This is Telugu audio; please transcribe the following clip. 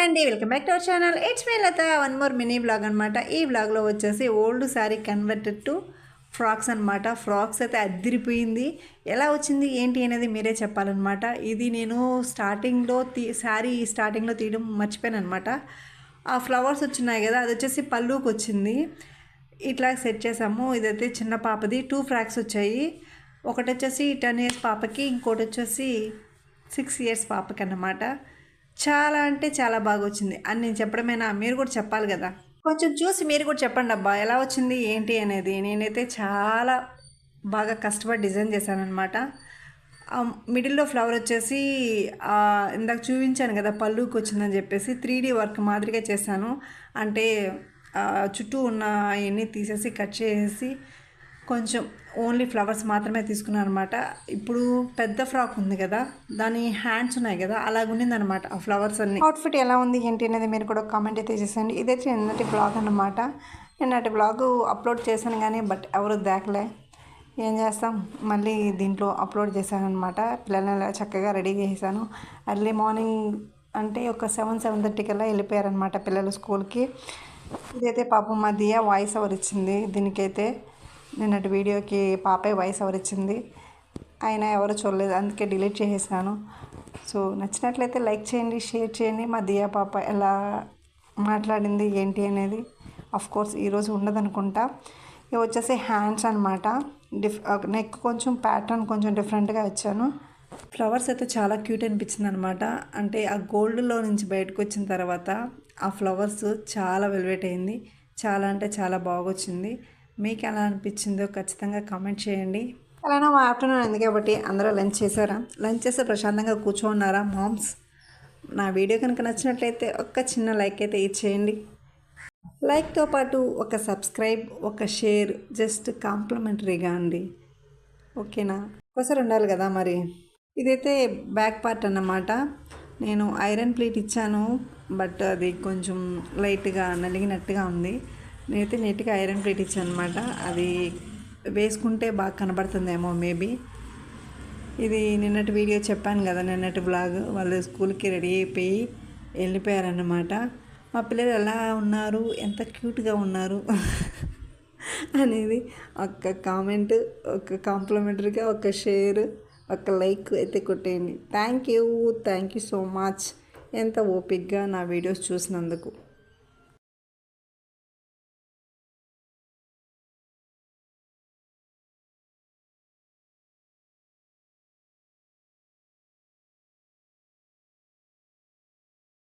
అండి, welcome back to our channel. It's me Latha. One more mini vlog అనమాట. ఈ వ్లాగ్లో వచ్చేసి old sari converted to frocks అనమాట. ఫ్రాక్స్ అయితే అద్దిరిపోయింది. ఎలా వచ్చింది ఏంటి అనేది మీరే చెప్పాలన్నమాట. ఇది నేను శారీ స్టార్టింగ్లో తీయడం మర్చిపోయాను అనమాట. ఆ ఫ్లవర్స్ వచ్చినాయి కదా, అది వచ్చేసి పళ్ళుకి వచ్చింది. ఇట్లా సెట్ చేసాము. ఇదైతే చిన్న పాపది 2 ఫ్రాక్స్ వచ్చాయి. ఒకటి వచ్చేసి 10 years పాపకి, ఇంకోటి వచ్చేసి 6 years పాపకి అన్నమాట. చాలా అంటే చాలా బాగా వచ్చింది అని నేను చెప్పడమేనా, మీరు కూడా చెప్పాలి కదా. కొంచెం చూసి మీరు కూడా చెప్పండి అబ్బా, ఎలా వచ్చింది ఏంటి అనేది. నేనైతే చాలా బాగా కష్టపడి డిజైన్ చేశానమాట. మిడిల్లో ఫ్లవర్ వచ్చేసి ఇందాక చూపించాను కదా పళ్ళుకి వచ్చిందని చెప్పేసి 3D వర్క్ మాదిరిగా చేశాను. అంటే చుట్టూ ఉన్న అవన్నీ తీసేసి కట్ చేసి కొంచెం ఓన్లీ ఫ్లవర్స్ మాత్రమే తీసుకున్నాను అనమాట. ఇప్పుడు పెద్ద ఫ్రాక్ ఉంది కదా, దాని హ్యాండ్స్ ఉన్నాయి కదా, అలాగుండిందనమాట ఆ ఫ్లవర్స్ అన్ని. అవుట్ఫిట్ ఎలా ఉంది ఏంటి అనేది మీరు కూడా కామెంట్ అయితే చేసేయండి. ఇదైతే నిన్నటి బ్లాగ్ అనమాట. నిన్నటి బ్లాగ్ అప్లోడ్ చేశాను కానీ బట్ ఎవరు దాకలే. ఏం చేస్తాం, మళ్ళీ దీంట్లో అప్లోడ్ చేశాను అనమాట. పిల్లల్ని చక్కగా రెడీ చేశాను. ఎర్లీ మార్నింగ్ అంటే ఒక 7-7:30 కల్లా వెళ్ళిపోయారనమాట పిల్లలు స్కూల్కి. ఇదైతే పాపం మా దియా వాయిస్ ఓవర్ ఇచ్చింది దీనికైతే. నిన్నటి వీడియోకి పాపే వాయిస్ ఓవర్ ఇచ్చింది. అయినా ఎవరు చూడలేదు, అందుకే డిలీట్ చేసేసాను. సో నచ్చినట్లయితే లైక్ చేయండి, షేర్ చేయండి. మా దియా పాప ఎలా మాట్లాడింది ఏంటి అనేది. కోర్స్ ఈరోజు ఉండదనుకుంటా. ఇవి వచ్చేసి హ్యాండ్స్ అనమాట. నెక్ కొంచెం ప్యాటర్న్ కొంచెం డిఫరెంట్గా ఇచ్చాను. ఫ్లవర్స్ అయితే చాలా క్యూట్ అనిపించింది అనమాట. అంటే ఆ గోల్డ్లో నుంచి బయటకు వచ్చిన తర్వాత ఆ ఫ్లవర్స్ చాలా వెల్వెట్ అయింది. చాలా అంటే చాలా బాగొచ్చింది. మీకు ఎలా అనిపించిందో ఖచ్చితంగా కామెంట్ చేయండి. అలానే మా ఆఫ్టర్నూన్ అయింది కాబట్టి అందరూ లంచ్ చేశారా? లంచ్ చేస్తే ప్రశాంతంగా కూర్చోన్నారా మామ్స్? నా వీడియో కనుక నచ్చినట్లయితే ఒక చిన్న లైక్ అయితే ఇచ్చేయండి. లైక్తో పాటు ఒక సబ్స్క్రైబ్, ఒక షేర్ జస్ట్ కాంప్లిమెంటరీగా అండి. ఓకేనా? ఒకసారి ఉండాలి కదా మరి. ఇదైతే బ్యాక్ పార్ట్ అన్నమాట. నేను ఐరన్ ప్లేట్ ఇచ్చాను బట్ అది కొంచెం లైట్గా నలిగినట్టుగా ఉంది. నేనైతే నీట్గా ఐరన్ ప్లేట్ ఇచ్చాను అనమాట. అది వేసుకుంటే బాగా కనబడుతుందేమో మేబీ. ఇది నిన్నటి వీడియో చెప్పాను కదా, నిన్నటి బ్లాగ్. వాళ్ళు స్కూల్కి రెడీ అయిపోయి వెళ్ళిపోయారన్నమాట. మా పిల్లలు ఎలా ఉన్నారు, ఎంత క్యూట్గా ఉన్నారు అనేది ఒక కామెంట్, ఒక కాంప్లిమెంటరీగా ఒక షేర్, ఒక లైక్ అయితే కొట్టేయండి. Thank you so much. ఎంత ఓపిక్గా నా వీడియోస్ చూసినందుకు.